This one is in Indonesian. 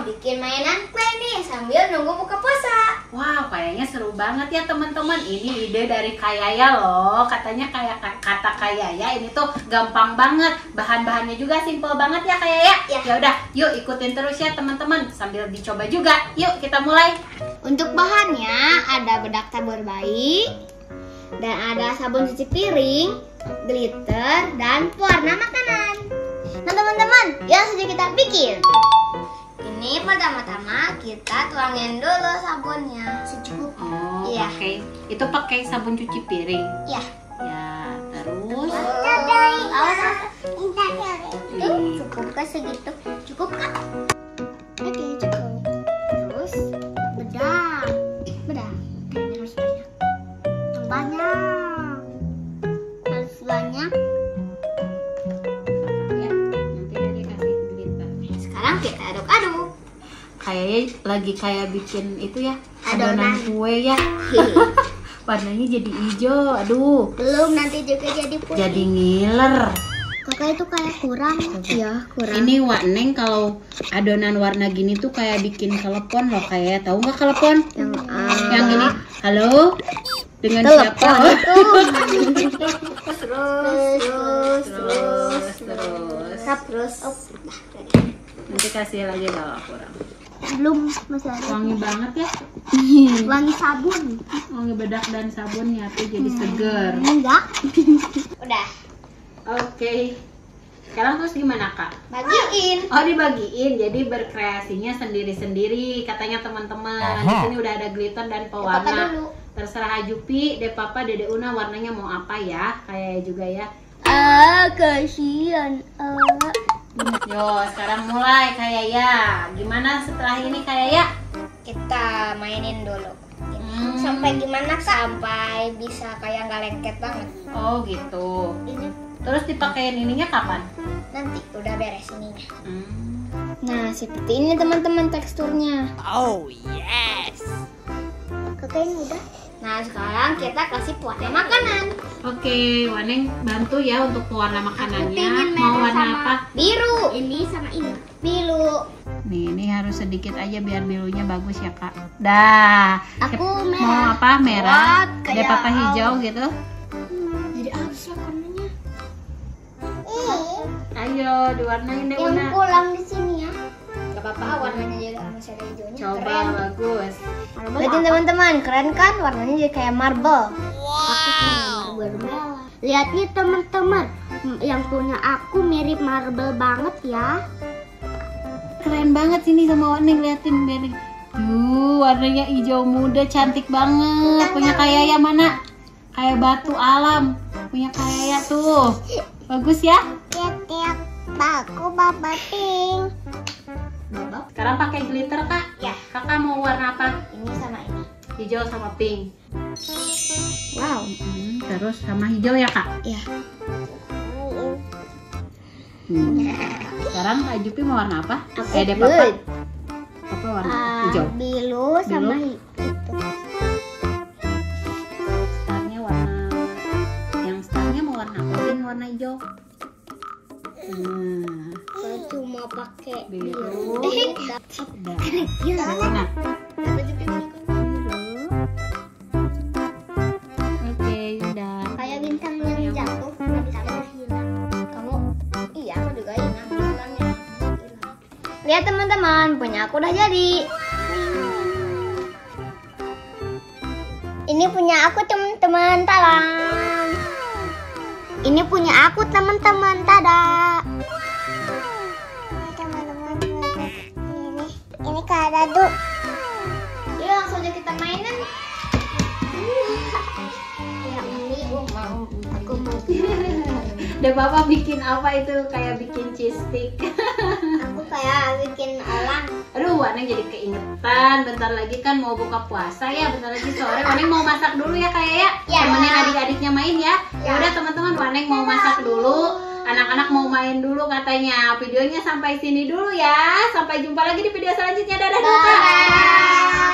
bikin mainan kue nih sambil nunggu buka puasa. Wah, kayaknya seru banget ya teman-teman. Ini ide dari Kayaya loh. Katanya kayak kata Kayaya ini tuh gampang banget. Bahan-bahannya juga simple banget ya Kayaya. Ya udah, yuk ikutin terus ya teman-teman sambil dicoba juga. Yuk kita mulai. Untuk bahannya ada bedak tabur bayi dan ada sabun cuci piring, glitter dan pewarna makanan. Nah teman-teman, langsung saja kita bikin. Ini pertama-tama kita tuangin dulu sabunnya secukupnya. Oh, iya. Itu pakai sabun cuci piring. Iya. Ya, terus. Cukup kah segitu? Cukup kah? Oke, cukup. Terus bedak. Kayaknya harus banyak. Yang banyak. Harus banyak. Ya, nanti dia dikasih glitter. Sekarang kita aduk-aduk. Kayaknya lagi kayak bikin itu ya, Adonan. kue ya. Warnanya jadi hijau, aduh. Belum, nanti juga jadi putih. Jadi ngiler. Kakak itu kayak kurang. Ya, kurang. Ini Wak Neng kalau adonan warna gini tuh kayak bikin telepon loh, kayak tahu nggak telepon? Yang gini, halo, dengan siapa? Terus. Nanti kasih lagi kalau kurang. Belum, masih ada. Wangi banget ya, Wangi sabun. wangi bedak dan sabunnya tuh jadi seger. Enggak. Udah. Oke. Sekarang terus gimana Kak? Bagiin. Oh dibagiin, jadi berkreasinya sendiri-sendiri katanya teman-teman. Di sini udah ada glitter dan Papa pewarna. dulu. Terserah Jupi, Dek Papa, Dede Una warnanya mau apa ya? Kayak juga ya. Kasihan. Yo, sekarang mulai Kayaya. Gimana setelah ini Kayaya? Kita mainin dulu. Sampai gimana Kak? Sampai bisa kayak nggak lengket banget. Oh gitu. Ini Terus dipakein ininya kapan? nanti udah beres ininya. Nah, seperti ini teman-teman teksturnya. Oh yes. Kakak ini udah. Nah, sekarang kita kasih pewarna makanan. Oke, Waneng bantu ya untuk pewarna makanannya. Pengen Mau merah warna sama apa? Biru. Ini sama ini. Biru. Nih, ini harus sedikit aja biar birunya bagus ya Kak. Dah. Aku Mau merah. apa? Merah. Wah, Dek kayak Papa hijau gitu. Jadi halus ya warnanya. Ayo diwarnain Dek Yang Una. pulang di sini ya. Gak apa-apa, warnanya juga masih ada hijaunya. Coba Keren. bagus. Lihatin teman-teman, keren kan? Warnanya jadi kayak marble. Aku punya marble. Lihat nih teman-teman, yang punya aku mirip marble banget ya. Keren banget sini sama Waneng, liatin biar. Warnanya hijau muda, cantik banget. Punya Kayaya mana? Kayak batu alam. Punya Kayaya tuh. Bagus ya? Tiap-tiap baku baba pink. Sekarang pakai glitter Kak? Ya. Kakak mau warna apa? Ini sama ini. Hijau sama pink. Wow. Terus sama hijau ya Kak? Ya. Sekarang Kak Jupi mau warna apa? Aku Dek Papa? good. Papa warna hijau. Biru sama itu. Starnya warna, yang starnya mau warna apa? Pink warna hijau. Saya cuma pakai Biru. Udah. Udah. Mana? Oke, udah. Kayak bintang yang jatuh nggak bisa hilang. Kamu, iya aku juga hilang bintangnya. Lihat teman-teman, punya aku udah jadi. Ini punya aku teman-teman, talang. Ini punya aku teman-teman, tada. Teman-teman, ini Kak Dadu. Yuk langsung aja kita mainan. Ya ini mau, aku mau. Dek Papa bikin apa itu? Kayak bikin cheese stick. Aku kayak bikin elang. Aduh, Waneng jadi keingetan. Bentar lagi kan mau buka puasa ya. Bentar lagi sore. Waneng mau masak dulu ya Kak ya. Ya. Temenin adik-adiknya main ya. Ya. Ya udah teman-teman, Waneng mau masak dulu. Anak-anak mau main dulu katanya. Videonya sampai sini dulu ya. Sampai jumpa lagi di video selanjutnya. Dadah dulu Kak. Bye.